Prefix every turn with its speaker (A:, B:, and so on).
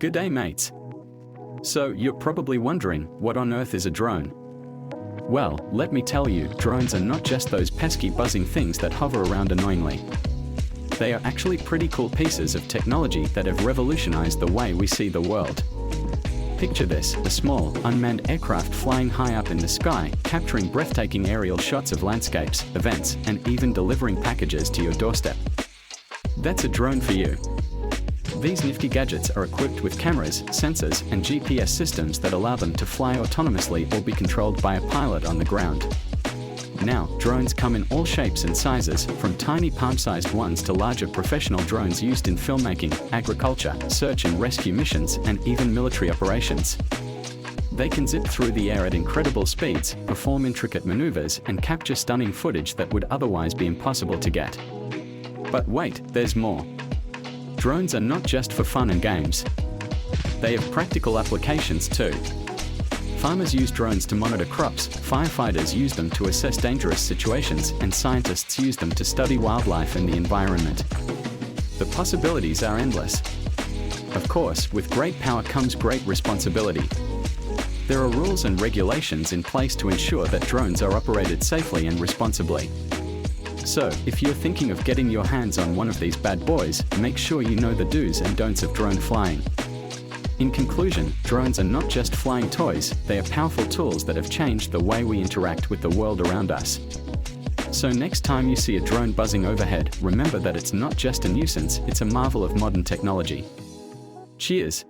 A: Good day, mates. So, you're probably wondering, what on earth is a drone? Well, let me tell you, drones are not just those pesky buzzing things that hover around annoyingly. They are actually pretty cool pieces of technology that have revolutionized the way we see the world. Picture this, a small, unmanned aircraft flying high up in the sky, capturing breathtaking aerial shots of landscapes, events, and even delivering packages to your doorstep. That's a drone for you. These nifty gadgets are equipped with cameras, sensors, and GPS systems that allow them to fly autonomously or be controlled by a pilot on the ground. Now, drones come in all shapes and sizes, from tiny palm-sized ones to larger professional drones used in filmmaking, agriculture, search and rescue missions, and even military operations. They can zip through the air at incredible speeds, perform intricate maneuvers, and capture stunning footage that would otherwise be impossible to get. But wait, there's more. Drones are not just for fun and games. They have practical applications too. Farmers use drones to monitor crops, firefighters use them to assess dangerous situations, and scientists use them to study wildlife and the environment. The possibilities are endless. Of course, with great power comes great responsibility. There are rules and regulations in place to ensure that drones are operated safely and responsibly. So, if you're thinking of getting your hands on one of these bad boys, make sure you know the do's and don'ts of drone flying. In conclusion, drones are not just flying toys, they are powerful tools that have changed the way we interact with the world around us. So next time you see a drone buzzing overhead, remember that it's not just a nuisance, it's a marvel of modern technology. Cheers!